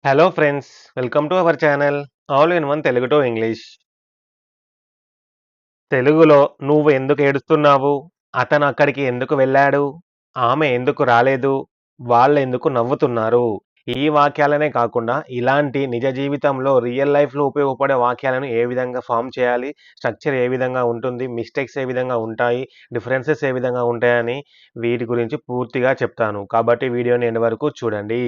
Hello friends, welcome to our channel all in one Telugu to English. తెలుగులో నువ్వు ఎందుకు ఏడుస్తున్నావు? అతను అక్కడికి ఎందుకు వెళ్ళాడు? ఆమె ఎందుకు రాలేదు? వాళ్ళెందుకు నవ్వుతున్నారు? ఈ వాక్యాలనే కాకుండా ఇలాంటి నిజ జీవితంలో రియల్ లైఫ్‌లో ఉపయోగపడే వాక్యాలను ఏ విధంగా ఫార్మ్ చేయాలి? స్ట్రక్చర్ ఏ విధంగా ఉంటుంది? మిస్టేక్స్ ఏ విధంగా ఉంటాయి? డిఫరెన్సెస్ ఏ విధంగా ఉంటాయని వీటి గురించి పూర్తిగా చెప్తాను. కాబట్టి వీడియోని ఎండ్ వరకు చూడండి.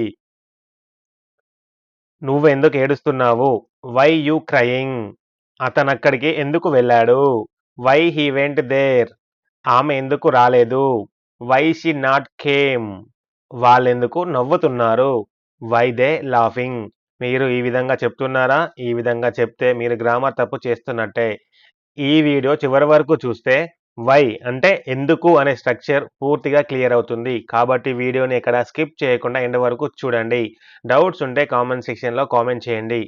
నువ్వెందుకు ఏడుస్తున్నావు? Why you crying? అతనక్కడికి ఎందుకు వెళ్ళాడు? Why he went there? ఆమె ఎందుకు రాలేదు? Why she not came? వాళ్ళెందుకు నవ్వుతున్నారు? Why they laughing? మీరు ఈ విధంగా చెప్తున్నారా? ఈ విధంగా చెప్తే మీరు గ్రామర్ తప్పు చేస్తున్నట్టే. ఈ వీడియో చివరి వరకు చూస్తే వై అంటే ఎందుకు అనే స్ట్రక్చర్ పూర్తిగా క్లియర్ అవుతుంది. కాబట్టి వీడియోని ఎక్కడ స్కిప్ చేయకుండా ఎండ్ వరకు చూడండి. డౌట్స్ ఉంటే కామెంట్ సెక్షన్‌లో కామెంట్ చేయండి.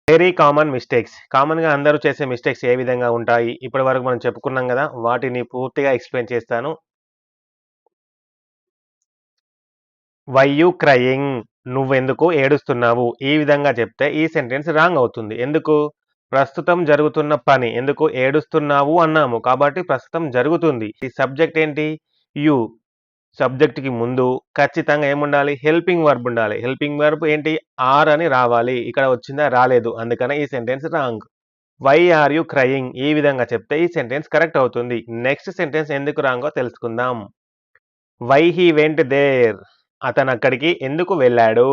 Very common mistakes. కామన్‌గా అందరూ చేసే మిస్టేక్స్ ఏ విధంగా ఉంటాయి? ఇప్పటి వరకు మనం చెప్పుకున్నాం గదా! వాటిని పూర్తిగా ఎక్స్‌ప్లెయిన్ చేస్తాను. Why you crying? నువ్వెందుకు ఏడుస్తున్నావు? ఈ విధంగా చెప్తే ఈ సెంటెన్స్ రాంగ్ అవుతుంది. ఎందుకు? ప్రస్తుతం జరుగుతున్న పని. ఎందుకు ఏడుస్తున్నావు అన్నాము. కాబట్టి ప్రస్తుతం జరుగుతుంది. ఈ సబ్జెక్ట్ ఏంటి? యూ. సబ్జెక్ట్‌కి ముందు ఖచ్చితంగా ఏముండాలి? హెల్పింగ్ వర్బ్ ఉండాలి. హెల్పింగ్ వర్బ్ ఏంటి? ఆర్ అని రావాలి. ఇక్కడ వచ్చిందా? రాలేదు. అందుకనే ఈ sentence wrong. Why are you crying? ఈ విధంగా చెప్తే ఈ సెంటెన్స్ కరెక్ట్ అవుతుంది. నెక్స్ట్ సెంటెన్స్ ఎందుకు రాంగో తెలుసుకుందాం. Why he went there? అతనక్కడికి ఎందుకు వెళ్ళాడు?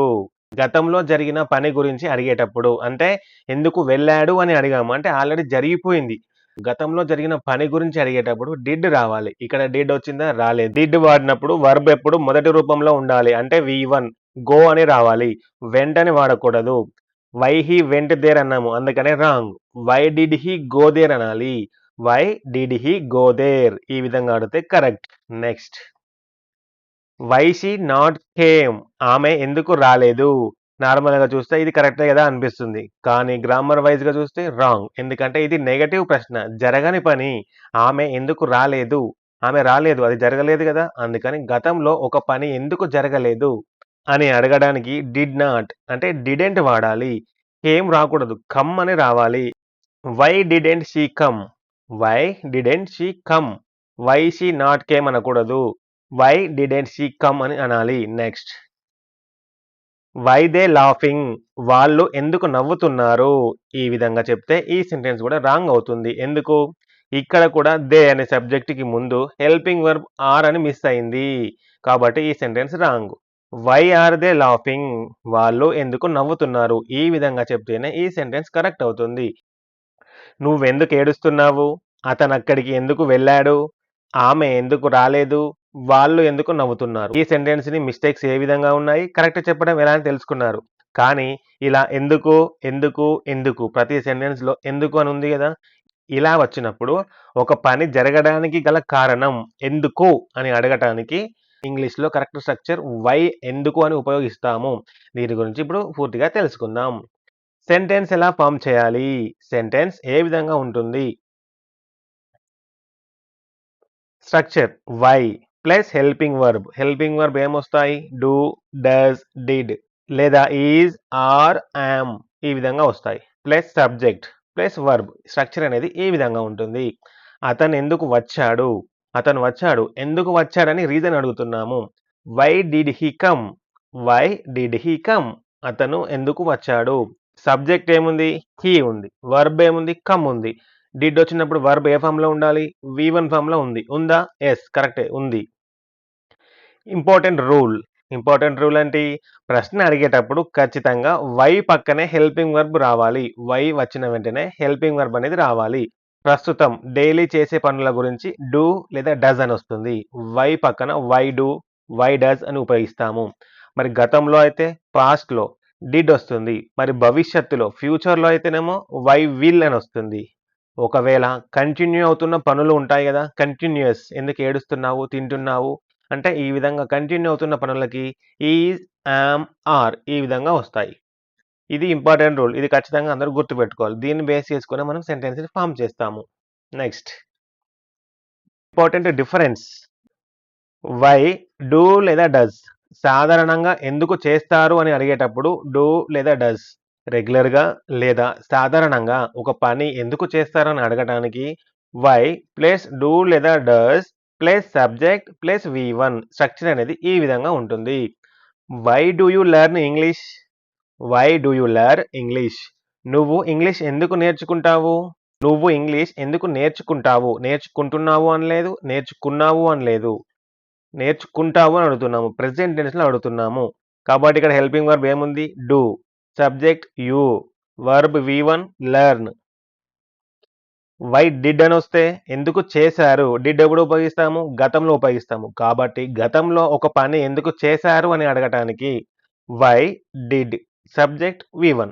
గతంలో జరిగిన పని గురించి అడిగేటప్పుడు అంటే ఎందుకు వెళ్ళాడు అని అడిగాము. అంటే ఆల్రెడీ జరిగిపోయింది. గతంలో జరిగిన పని గురించి అడిగేటప్పుడు డిడ్ రావాలి. ఇక్కడ డిడ్ వచ్చిందా? రాలేదు. డిడ్ వాడినప్పుడు వర్బ్ ఎప్పుడు మొదటి రూపంలో ఉండాలి. అంటే వి1 గో అని రావాలి. వెంట్ అని వాడకూడదు. వై హి వెంట్ దేర్ అన్నాము. అందుకనే wrong. Why did he go there అనాలి. Why did he go there? ఈ విధంగా అడిగితే correct. Next. Why she not came? ఆమె ఎందుకు రాలేదు? నార్మల్‌గా చూస్తే ఇది కరెక్టే గదా అనిపిస్తుంది. కానీ గ్రామర్ వైస్‌గా చూస్తే రాంగ్. ఎందుకంటే ఇది నెగెటివ్ ప్రశ్న. జరగని పని. ఆమె ఎందుకు రాలేదు? ఆమె రాలేదు. అది జరగలేదు గదా! అందుకని గతంలో ఒక పని ఎందుకు జరగలేదు అని అడగడానికి డిడ్ నాట్ అంటే డిడెంట్ వాడాలి. కేమ్ రాకూడదు. కమ్ అని రావాలి. Why didn't she come? Why didn't she come? Why she not came అనకూడదు. వై డిడెంట్ షీ కమ్ అని అనాలి. నెక్స్ట్. Why they laughing? వాళ్ళు ఎందుకు నవ్వుతున్నారు? ఈ విధంగా చెప్తే ఈ సెంటెన్స్ కూడా రాంగ్ అవుతుంది. ఎందుకు? ఇక్కడ కూడా దే అనే సబ్జెక్ట్‌కి ముందు హెల్పింగ్ వర్బ్ ఆర్ అని మిస్ అయింది. కాబట్టి ఈ sentence wrong. Why are they laughing? వాళ్ళు ఎందుకు నవ్వుతున్నారు? ఈ విధంగా చెప్తేనే ఈ సెంటెన్స్ కరెక్ట్ అవుతుంది. నువ్వెందుకు ఏడుస్తున్నావు? అతనక్కడికి ఎందుకు వెళ్ళాడు? ఆమె ఎందుకు రాలేదు? వాళ్ళు ఎందుకు నవ్వుతున్నారు? ఈ సెంటెన్స్‌ని మిస్టేక్స్ ఏ విధంగా ఉన్నాయి? కరెక్ట్ చెప్పడం ఎలా అని తెలుసుకున్నారు. కానీ ఇలా ఎందుకు, ఎందుకు, ఎందుకు ప్రతి సెంటెన్స్‌లో ఎందుకు అని ఉంది గదా! ఇలా వచ్చినప్పుడు ఒక పని జరగడానికి గల కారణం ఎందుకు అని అడగటానికి ఇంగ్లీష్‌లో కరెక్ట్ స్ట్రక్చర్ వై ఎందుకు అని ఉపయోగిస్తాము. దీని గురించి ఇప్పుడు పూర్తిగా తెలుసుకుందాం. సెంటెన్స్ ఎలా ఫార్మ్ చేయాలి? సెంటెన్స్ ఏ విధంగా ఉంటుంది? Structure why plus helping verb. Helping verb ఏమొస్తాయి? డూ, డస్, డిడ్ లేదా ఈజ్, ఆర్, యామ్ ఈ విధంగా వస్తాయి. Plus subject plus verb. Structure అనేది ఈ విధంగా ఉంటుంది. అతను ఎందుకు వచ్చాడు? అతను వచ్చాడు. ఎందుకు వచ్చాడని రీజన్ అడుగుతున్నాము. Why did he come? Why did he come? అతను ఎందుకు వచ్చాడు? సబ్జెక్ట్ ఏముంది? హి ఉంది. వర్బ్ ఏముంది? కమ్ ఉంది. డిడ్ వచ్చినప్పుడు వర్బ్ ఏ ఫామ్‌లో ఉండాలి? వి1 ఫామ్‌లో ఉంది. ఉందా? యెస్ కరెక్టే ఉంది. Important rule. ఇంపార్టెంట్ రూల్ ఏంటి? ప్రశ్న అడిగేటప్పుడు ఖచ్చితంగా వై పక్కనే హెల్పింగ్ వర్బ్ రావాలి. వై వచ్చిన వెంటనే హెల్పింగ్ వర్బ్ అనేది రావాలి. ప్రస్తుతం డైలీ చేసే పనుల గురించి డూ లేదా డస్ అని వస్తుంది. వై పక్కన వై డూ, వై డస్ అని ఉపయోగిస్తాము. మరి గతంలో అయితే పాస్ట్‌లో డిడ్ వస్తుంది. మరి భవిష్యత్తులో ఫ్యూచర్‌లో అయితేనేమో వై విల్ అని వస్తుంది. ఒకవేళ కంటిన్యూ అవుతున్న పనులు ఉంటాయి గదా! కంటిన్యూయస్ ఎందుకు ఏడుస్తున్నావు? తింటున్నావు? అంటే ఈ విధంగా కంటిన్యూ అవుతున్న పనులకి ఈజ్, యామ్, ఆర్ ఈ విధంగా వస్తాయి. ఇది ఇంపార్టెంట్ రూల్. ఇది ఖచ్చితంగా అందరూ గుర్తుపెట్టుకోవాలి. దీన్ని బేస్ చేసుకొని మనం సెంటెన్స్‌ని ఫార్మ్ చేస్తాము. Next. Important difference. Why, do లేదా డస్. సాధారణంగా ఎందుకు చేస్తారు అని అడిగేటప్పుడు డూ లేదా డస్. రెగ్యులర్‌గా లేదా సాధారణంగా ఒక పని ఎందుకు చేస్తారు అని అడగటానికి వై ప్లస్ డూ లేదా does plus subject plus V one structure అనేది ఈ విధంగా ఉంటుంది. Why do you learn English? Why do you learn English? నువ్వు ఇంగ్లీష్ ఎందుకు నేర్చుకుంటావు? నువ్వు ఇంగ్లీష్ ఎందుకు నేర్చుకుంటావు? నేర్చుకుంటున్నావు అని లేదు, నేర్చుకున్నావు అని లేదు. నేర్చుకుంటావు అని అడుగుతున్నాము. ప్రెజెంట్ టెన్స్‌లో అడుగుతున్నాము. కాబట్టి ఇక్కడ హెల్పింగ్ వర్బ్ ఏముంది? Do. Subject you. Verb V one learn. Why did అనొస్తే ఎందుకు చేశారు? డిడ్ ఎప్పుడు ఉపయోగిస్తాము? గతంలో ఉపయోగిస్తాము. కాబట్టి గతంలో ఒక పని ఎందుకు చేశారు అని అడగటానికి why did subject V one.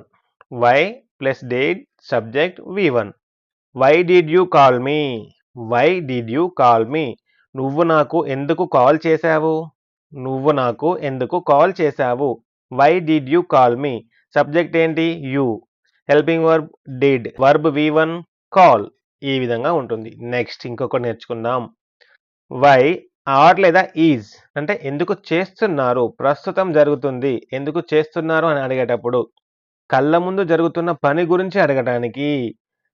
Why plus did subject V one. Why did you call me? Why did you call me? నువ్వు నాకు ఎందుకు కాల్ చేశావు? నువ్వు నాకు ఎందుకు కాల్ చేశావు? Why did you call me? Subject ఏంటి? You. Helping verb did. Verb V one call. ఈ విధంగా ఉంటుంది. నెక్స్ట్ ఇంకొకటి నేర్చుకుందాం. వై ఆర్ లేదా ఈజ్ అంటే ఎందుకు చేస్తున్నారు? ప్రస్తుతం జరుగుతుంది. ఎందుకు చేస్తున్నారు అని అడిగేటప్పుడు కళ్ళ ముందు జరుగుతున్న పని గురించి అడగటానికి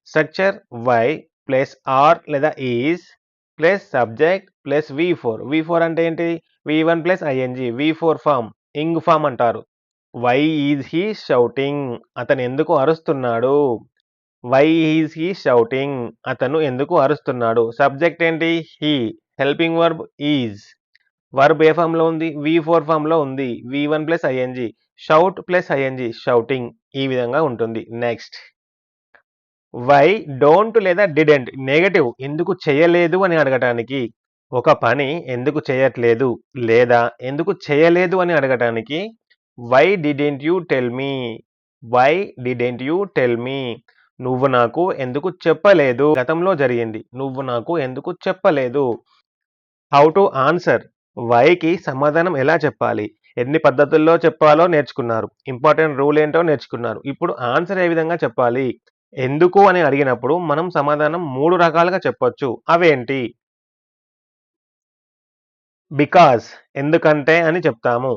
స్ట్రక్చర్ వై ప్లస్ ఆర్ లేదా ఈజ్ ప్లస్ సబ్జెక్ట్ ప్లస్ వి4 అంటే ఏంటి? వి1 ప్లస్ ఐఎన్జి వి4 ఫామ్ ఇంగ్ ఫామ్ అంటారు. Why is he shouting? అతను ఎందుకు అరుస్తున్నాడు? Why is he shouting? అతను ఎందుకు అరుస్తున్నాడు? సబ్జెక్ట్ ఏంటి? He. Helping verb is. Verb ఏ ఫామ్ లో ఉంది? వి4 ఫామ్ లో ఉంది. V one plus I N G shout plus I N G shouting. ఈ విధంగా ఉంటుంది. నెక్స్ట్ వై డోంట్ లేదా డిడెంట్ నెగటివ్ ఎందుకు చేయలేదు అని అడగటానికి ఒక పని ఎందుకు చేయట్లేదు లేదా ఎందుకు చేయలేదు అని అడగటానికి why didn't you tell me? Why didn't you tell me? నువ్వు నాకు ఎందుకు చెప్పలేదు? గతంలో జరిగింది. నువ్వు నాకు ఎందుకు చెప్పలేదు? How to answer. వైకి సమాధానం ఎలా చెప్పాలి? ఎన్ని పద్ధతుల్లో చెప్పాలో నేర్చుకున్నారు. ఇంపార్టెంట్ రూల్ ఏంటో నేర్చుకున్నారు. ఇప్పుడు ఆన్సర్ ఏ విధంగా చెప్పాలి? ఎందుకు అని అడిగినప్పుడు మనం సమాధానం 3 రకాలుగా చెప్పొచ్చు. అవేంటి? బికాజ్ ఎందుకంటే అని చెప్తాము.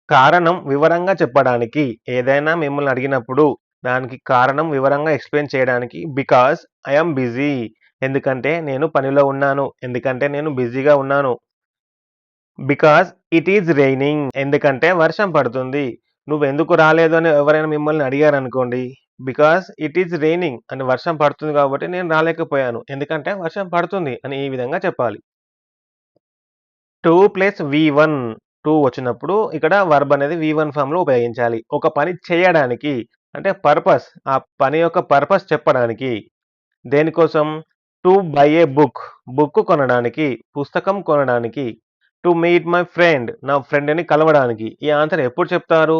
కారణం వివరంగా చెప్పడానికి ఏదైనా మిమ్మల్ని అడిగినప్పుడు దానికి కారణం వివరంగా ఎక్స్‌ప్లెయిన్ చేయడానికి బికాజ్ ఐ యామ్ బిజీ ఎందుకంటే నేను పనిలో ఉన్నాను. ఎందుకంటే నేను బిజీగా ఉన్నాను. బికాజ్ ఇట్ ఈజ్ రెయినింగ్ ఎందుకంటే వర్షం పడుతుంది. నువ్వెందుకు రాలేదు అని ఎవరైనా మిమ్మల్ని అడిగారనుకోండి. బికాజ్ ఇట్ ఈజ్ రెయినింగ్ అని వర్షం పడుతుంది కాబట్టి నేను రాలేకపోయాను. ఎందుకంటే వర్షం పడుతుంది అని ఈ విధంగా చెప్పాలి. 2 ప్లస్ వి1 2 వచ్చినప్పుడు ఇక్కడ వర్బ్ అనేది వి1 ఫామ్‌లో ఉపయోగించాలి. ఒక పని చేయడానికి అంటే పర్పస్ ఆ పని యొక్క పర్పస్ చెప్పడానికి. దేనికోసం? టు బై ఏ బుక్ కొనడానికి, పుస్తకం కొనడానికి. టు మీట్ మై ఫ్రెండ్ నా ఫ్రెండ్‌ని కలవడానికి. ఈ ఆన్సర్ ఎప్పుడు చెప్తారు?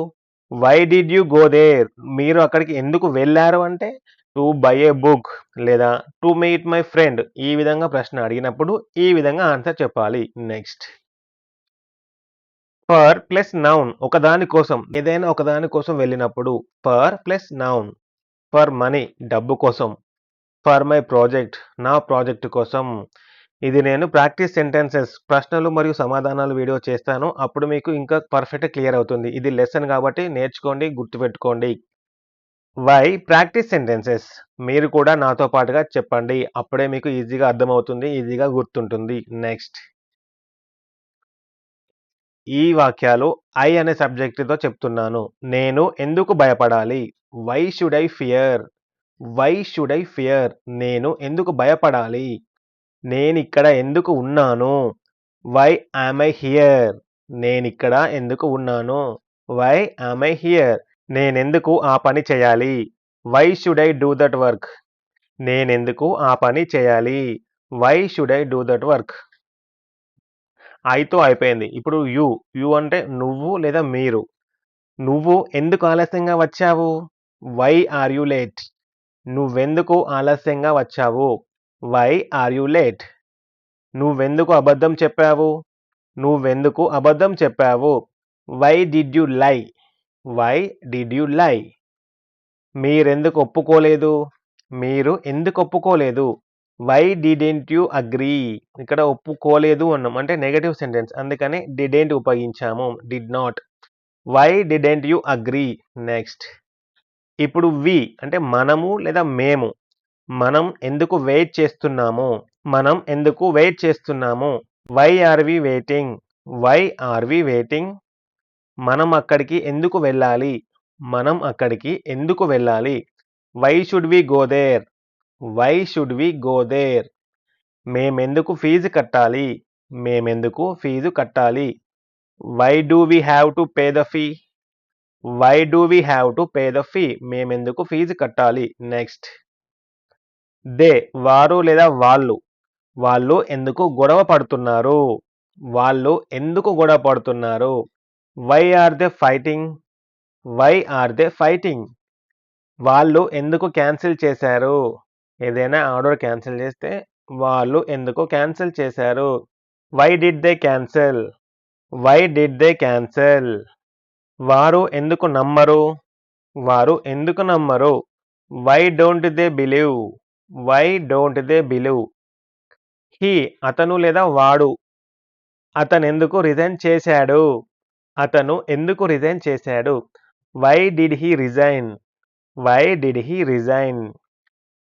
Why did you go there? మీరు అక్కడికి ఎందుకు వెళ్లారు అంటే టు బై ఏ బుక్ లేదా టు మీట్ మై ఫ్రెండ్ ఈ విధంగా ప్రశ్న అడిగినప్పుడు ఈ విధంగా ఆన్సర్ చెప్పాలి. నెక్స్ట్ ఫర్ ప్లస్ నౌన్ ఒకదాని కోసం ఏదైనా ఒకదాని కోసం వెళ్ళినప్పుడు for plus noun. For money డబ్బు కోసం. ఫర్ మై ప్రాజెక్ట్ నా ప్రాజెక్ట్ కోసం. ఇది నేను ప్రాక్టీస్ సెంటెన్సెస్ ప్రశ్నలు మరియు సమాధానాలు వీడియో చేస్తాను. అప్పుడు మీకు ఇంకా పర్ఫెక్ట్‌గా క్లియర్ అవుతుంది. ఇది లెసన్ కాబట్టి నేర్చుకోండి, గుర్తుపెట్టుకోండి. వై ప్రాక్టీస్ సెంటెన్సెస్ మీరు కూడా నాతో పాటుగా చెప్పండి. అప్పుడే మీకు ఈజీగా అర్థమవుతుంది. ఈజీగా గుర్తుంటుంది. నెక్స్ట్ ఈ వాక్యాలు ఐ అనే సబ్జెక్ట్‌తో చెప్తున్నాను. నేను ఎందుకు భయపడాలి? Why should I fear? Why should I fear? నేను ఎందుకు భయపడాలి? నేనిక్కడ ఎందుకు ఉన్నాను? Why am I here? నేనిక్కడ ఎందుకు ఉన్నాను? Why am I here? నేనెందుకు ఆ పని చేయాలి? Why should I do that work? నేనెందుకు ఆ పని చేయాలి? Why should I do that work? ఐతో అయిపోయింది. ఇప్పుడు యూ. యూ అంటే నువ్వు లేదా మీరు. నువ్వు ఎందుకు ఆలస్యంగా వచ్చావు? Why are you late? నువ్వెందుకు ఆలస్యంగా వచ్చావు? Why are you late? నువ్వెందుకు అబద్ధం చెప్పావు? నువ్వెందుకు అబద్ధం చెప్పావు? Why did you lie? Why did you lie? మీరెందుకు ఒప్పుకోలేదు? మీరు ఎందుకు ఒప్పుకోలేదు? Why didn't you agree? ఇక్కడ ఒప్పుకోలేదు అన్నాం. అంటే నెగెటివ్ సెంటెన్స్. అందుకని డిడెంట్ ఉపయోగించాము. Did not. Why didn't you agree? Next. ఇప్పుడు వి అంటే మనము లేదా మేము. మనం ఎందుకు వెయిట్ చేస్తున్నాము? మనం ఎందుకు వెయిట్ చేస్తున్నాము? Why are we waiting? Why are we waiting? మనం అక్కడికి ఎందుకు వెళ్ళాలి? మనం అక్కడికి ఎందుకు వెళ్ళాలి? Why should we go there? Why should we go there? మేమెందుకు ఫీజు కట్టాలి? మేమెందుకు ఫీజు కట్టాలి? Why do we have to pay the fee? Why do we have to pay the fee? మేమెందుకు ఫీజు కట్టాలి? నెక్స్ట్. దే వారు లేదా వాళ్ళు. వాళ్ళు ఎందుకు గొడవ పడుతున్నారు? వాళ్ళు ఎందుకు గొడవ పడుతున్నారు? Why are they fighting? Why are they fighting? వాళ్ళు ఎందుకు క్యాన్సిల్ చేశారు? ఏదైనా ఆర్డర్ క్యాన్సిల్ చేస్తే వాళ్ళు ఎందుకు క్యాన్సిల్ చేశారు? Why did they cancel? Why did they cancel? వారు ఎందుకు నమ్మరు? వారు ఎందుకు నమ్మరు? Why don't they believe? Why don't they believe? He అతను లేదా వాడు. అతనెందుకు రిజైన్ చేశాడు? అతను ఎందుకు రిజైన్ చేశాడు? Why did he resign? Why did he resign?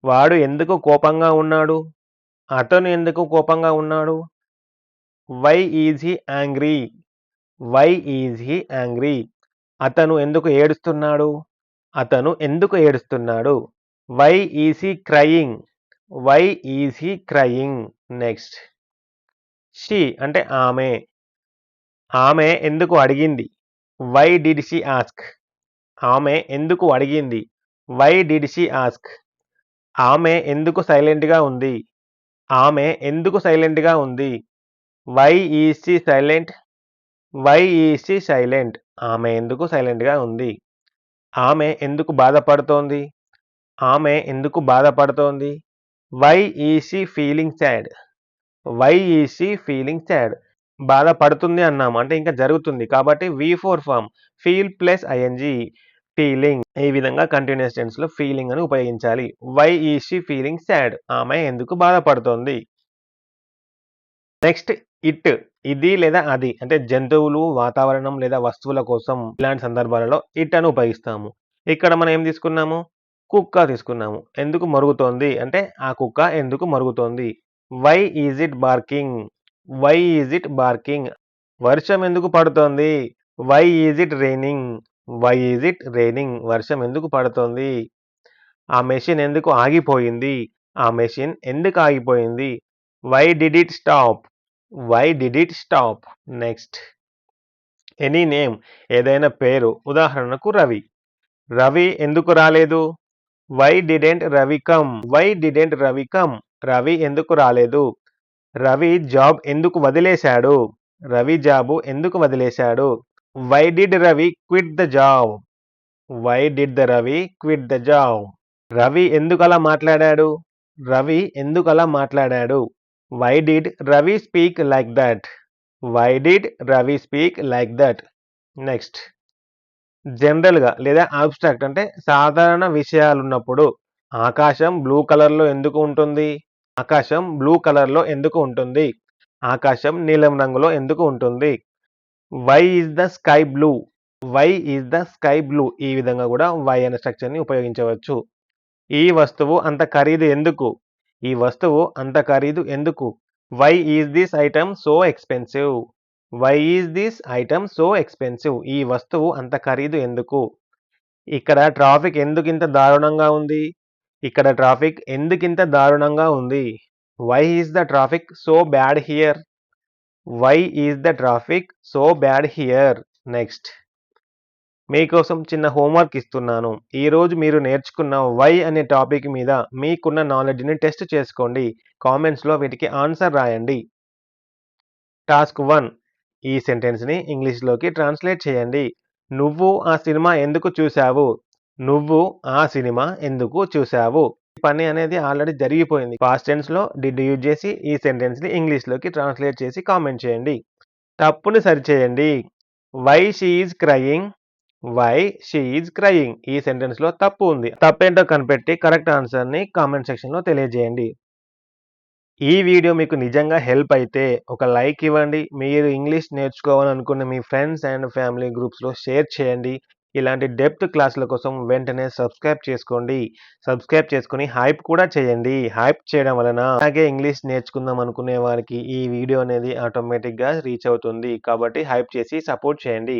వాడు ఎందుకు కోపంగా ఉన్నాడు? అతను ఎందుకు కోపంగా ఉన్నాడు? Why is he angry? Why is he angry? అతను ఎందుకు ఏడుస్తున్నాడు? అతను ఎందుకు ఏడుస్తున్నాడు? Why is he crying? Why is he crying? Next. She అంటే ఆమె. ఆమె ఎందుకు అడిగింది? Why did she ask? ఆమె ఎందుకు అడిగింది? Why did she ask? ఆమె ఎందుకు సైలెంట్గా ఉంది? ఆమె ఎందుకు సైలెంట్గా ఉంది? Why is she silent? Why is she silent? ఆమె ఎందుకు సైలెంట్గా ఉంది? ఆమె ఎందుకు బాధపడుతోంది? ఆమె ఎందుకు బాధపడుతోంది? Why is she feeling sad? Why is she feeling sad? బాధపడుతుంది అన్నాము అంటే ఇంకా జరుగుతుంది కాబట్టి V4 form feel plus I N G feeling. ఈ విధంగా కంటిన్యూస్ టెన్స్ లో ఫీలింగ్ అని ఉపయోగించాలి. Why is she feeling sad? ఆమె ఎందుకు బాధపడుతోంది? నెక్స్ట్. ఇట్ ఇది లేదా అది అంటే జంతువులు, వాతావరణం లేదా వస్తువుల కోసం ఇలాంటి సందర్భాలలో ఇట్ అని ఉపయోగిస్తాము. ఇక్కడ మనం ఏం తీసుకున్నాము? కుక్క తీసుకున్నాము. ఎందుకు మరుగుతోంది అంటే ఆ కుక్క ఎందుకు మరుగుతోంది? Why is it barking? Why is it barking? వర్షం ఎందుకు పడుతోంది? Why is it raining? Why is it raining? వర్షం ఎందుకు పడుతోంది? ఆ మెషిన్ ఎందుకు ఆగిపోయింది? ఆ మెషిన్ ఎందుకు ఆగిపోయింది? Why did it stop? Why did it stop? Next. Any name ఏదైనా పేరు. ఉదాహరణకు రవి. రవి ఎందుకు రాలేదు? Why didn't Ravi come? Why didn't Ravi come? Ravi ఎందుకు రాలేదు? రవి జాబ్ ఎందుకు వదిలేశాడు? రవి జాబు ఎందుకు వదిలేశాడు? Why did Ravi quit the job? Why did the Ravi quit the job? Ravi ఎందుకు అలా మాట్లాడాడు? రవి ఎందుకు అలా మాట్లాడాడు? Why did Ravi speak like that? Why did Ravi speak like that? Next. జనరల్గా లేదా ఆబ్స్ట్రాక్ట్ అంటే సాధారణ విషయాలున్నప్పుడు ఆకాశం బ్లూ కలర్లో ఎందుకు ఉంటుంది? ఆకాశం బ్లూ కలర్లో ఎందుకు ఉంటుంది? ఆకాశం నీలం రంగులో ఎందుకు ఉంటుంది? Why is the sky blue? Why is the sky blue? ఈ విధంగా కూడా వై అనే స్ట్రక్చర్ని ఉపయోగించవచ్చు. ఈ వస్తువు అంత ఖరీదు ఎందుకు? ఈ వస్తువు అంత ఖరీదు ఎందుకు? Why is this item so expensive? Why is this item so expensive? ఈ వస్తువు అంత ఖరీదు ఎందుకు? ఇక్కడ ట్రాఫిక్ ఎందుకింత దారుణంగా ఉంది? ఇక్కడ ట్రాఫిక్ ఎందుకింత దారుణంగా ఉంది? Why is the traffic so bad here? Why is the traffic so bad here? Next. మీకోసం చిన్న హోంవర్క్ ఇస్తున్నాను. ఈరోజు మీరు నేర్చుకున్న వై అనే టాపిక్ మీద మీకున్న నాలెడ్జ్ని టెస్ట్ చేసుకోండి. కామెంట్స్లో వీటికి ఆన్సర్ రాయండి. టాస్క్ 1. ఈ సెంటెన్స్ని ఇంగ్లీష్లోకి ట్రాన్స్లేట్ చేయండి. నువ్వు ఆ సినిమా ఎందుకు చూశావు? నువ్వు ఆ సినిమా ఎందుకు చూశావు? పని అనేది ఆల్రెడీ జరిగిపోయింది. పాస్ట్ టెన్స్లో డిడ్ యూజ్ చేసి ఈ సెంటెన్స్ని ఇంగ్లీష్లోకి ట్రాన్స్లేట్ చేసి కామెంట్ చేయండి. తప్పుని సరిచేయండి. Why she is crying? Why she is crying? ఈ సెంటెన్స్లో తప్పు ఉంది. తప్పేంటో కనిపెట్టి కరెక్ట్ ఆన్సర్ని కామెంట్ సెక్షన్లో తెలియజేయండి. ఈ వీడియో మీకు నిజంగా హెల్ప్ అయితే ఒక లైక్ ఇవ్వండి. మీరు ఇంగ్లీష్ నేర్చుకోవాలనుకున్న మీ ఫ్రెండ్స్ అండ్ ఫ్యామిలీ గ్రూప్స్‌లో షేర్ చేయండి. ఇలాంటి డెప్త్ క్లాసుల కోసం వెంటనే సబ్స్క్రైబ్ చేసుకోండి. సబ్స్క్రైబ్ చేసుకొని హైప్ కూడా చేయండి. హైప్ చేయడం వలన అలాగే ఇంగ్లీష్ నేర్చుకుందాం అనుకునే వారికి ఈ వీడియో అనేది ఆటోమేటిక్‌గా రీచ్ అవుతుంది. కాబట్టి హైప్ చేసి సపోర్ట్ చేయండి.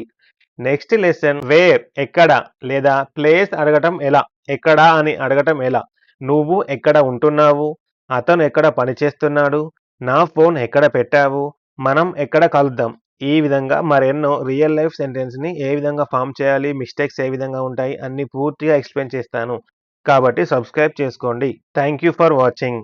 నెక్స్ట్ లెసన్ వేర్ ఎక్కడ లేదా ప్లేస్ అడగటం ఎలా? ఎక్కడ అని అడగటం ఎలా? నువ్వు ఎక్కడ ఉంటున్నావు? అతను ఎక్కడ పనిచేస్తున్నాడు? నా ఫోన్ ఎక్కడ పెట్టావు? మనం ఎక్కడ కలుద్దాం? ఈ విధంగా మరెన్నో రియల్ లైఫ్ సెంటెన్స్‌ని ఏ విధంగా ఫార్మ్ చేయాలి? మిస్టేక్స్ ఏ విధంగా ఉంటాయి? అన్నీ పూర్తిగా ఎక్స్‌ప్లెయిన్ చేస్తాను. కాబట్టి సబ్స్క్రైబ్ చేసుకోండి. Thank you for watching.